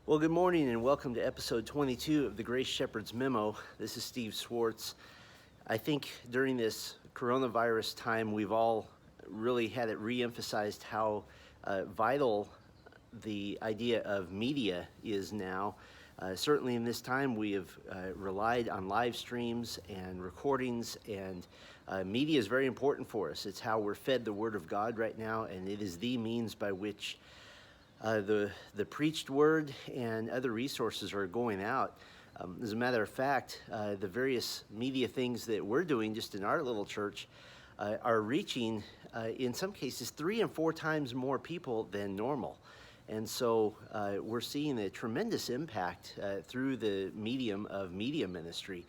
Well, good morning and welcome to episode 22 of the Grace Shepherd's Memo. This is Steve Swartz. I think during this coronavirus time, we've all really had it re-emphasized how vital the idea of media is now. Certainly in this time, we have relied on live streams and recordings, and media is very important for us. It's how we're fed the Word of God right now, and it is the means by which the preached word and other resources are going out. As a matter of fact, the various media things that we're doing just in our little church are reaching, in some cases, 3 and 4 times more people than normal. And so we're seeing a tremendous impact through the medium of media ministry.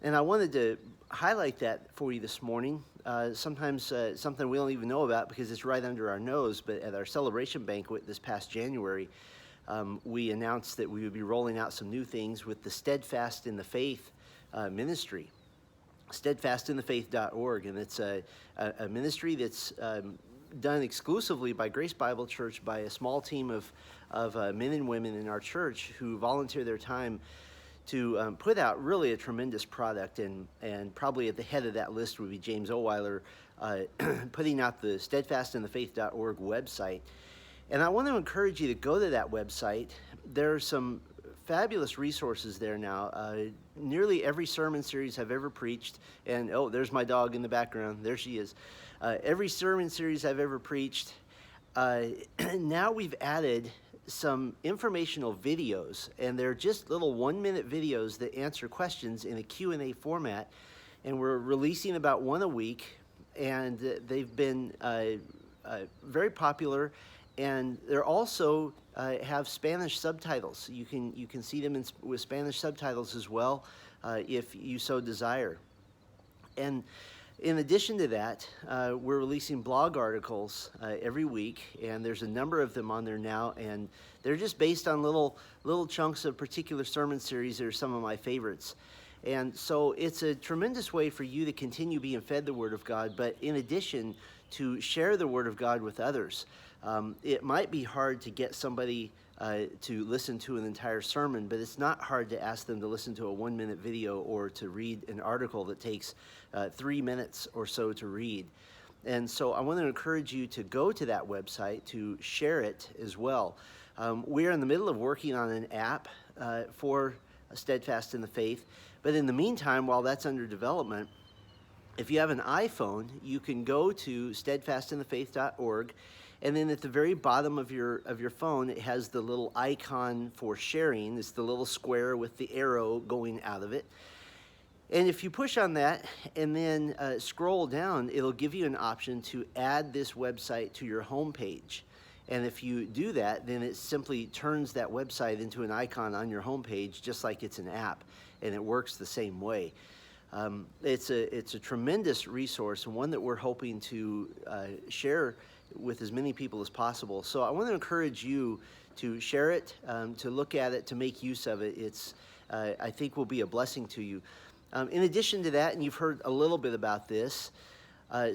And I wanted to highlight that for you this morning. Sometimes something we don't even know about because it's right under our nose, but at our celebration banquet this past January, we announced that we would be rolling out some new things with the Steadfast in the Faith ministry, steadfastinthefaith.org, and it's a ministry that's done exclusively by Grace Bible Church by a small team of men and women in our church who volunteer their time to put out really a tremendous product, and probably at the head of that list would be James Oweiler putting out the steadfastinthefaith.org website. And I want to encourage you to go to that website. There are some fabulous resources there now. Nearly every sermon series I've ever preached, and oh, there's my dog in the background. There she is. Every sermon series I've ever preached. Now we've added some informational videos, and they're just little 1-minute videos that answer questions in a Q&A format, and we're releasing about one a week, and they've been very popular, and they're also have Spanish subtitles. You can see them with Spanish subtitles as well if you so desire. And in addition to that, we're releasing blog articles every week, and there's a number of them on there now, and they're just based on little chunks of particular sermon series that are some of my favorites. And so it's a tremendous way for you to continue being fed the Word of God, but in addition, to share the Word of God with others. It might be hard to get somebody to listen to an entire sermon, but it's not hard to ask them to listen to a 1-minute video or to read an article that takes 3 minutes or so to read. And so I want to encourage you to go to that website to share it as well. We're in the middle of working on an app for Steadfast in the Faith, but in the meantime, while that's under development, if you have an iPhone, you can go to steadfastinthefaith.org, and then at the very bottom of your phone, it has the little icon for sharing. It's the little square with the arrow going out of it. And if you push on that and then scroll down, it'll give you an option to add this website to your home page. And if you do that, then it simply turns that website into an icon on your home page, just like it's an app, and it works the same way. It's a tremendous resource, and one that we're hoping to share with as many people as possible. So I want to encourage you to share it, to look at it, to make use of it. It's, I think, will be a blessing to you. In addition to that, and you've heard a little bit about this,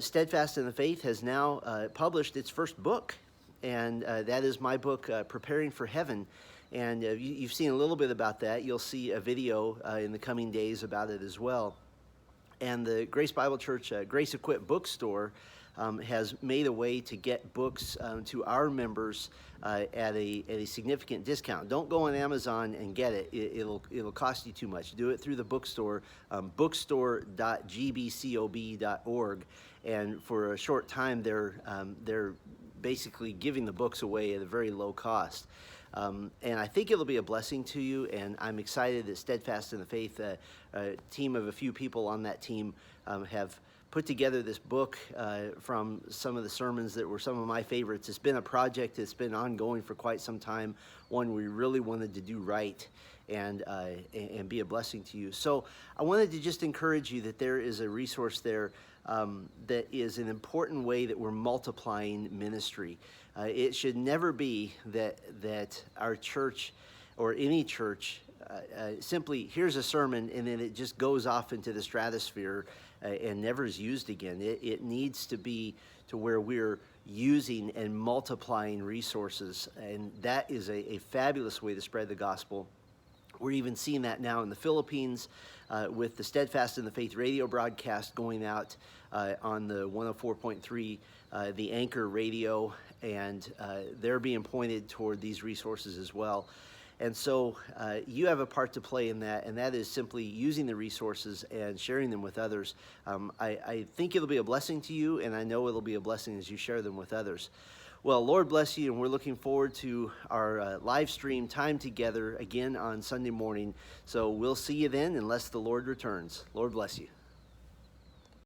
Steadfast in the Faith has now published its first book, and that is my book, Preparing for Heaven. And you've seen a little bit about that. You'll see a video in the coming days about it as well. And the Grace Bible Church Grace Equipped bookstore has made a way to get books to our members at a significant discount. Don't go on Amazon and get it. It'll cost you too much. Do it through the bookstore, bookstore.gbcob.org. And for a short time, they're basically giving the books away at a very low cost. And I think it'll be a blessing to you, and I'm excited that Steadfast in the Faith, a team of a few people on that team, have put together this book from some of the sermons that were some of my favorites. It's been a project that's been ongoing for quite some time, one we really wanted to do right and be a blessing to you. So I wanted to just encourage you that there is a resource there that is an important way that we're multiplying ministry. It should never be that our church or any church simply hears a sermon and then it just goes off into the stratosphere and never is used again. It needs to be to where we're using and multiplying resources, and that is a fabulous way to spread the gospel. We're even seeing that now in the Philippines with the Steadfast and the Faith radio broadcast going out on the 104.3, the Anchor radio, and they're being pointed toward these resources as well. And so you have a part to play in that, and that is simply using the resources and sharing them with others. I think it'll be a blessing to you, and I know it'll be a blessing as you share them with others. Well, Lord bless you, and we're looking forward to our live stream time together again on Sunday morning. So we'll see you then, unless the Lord returns. Lord bless you.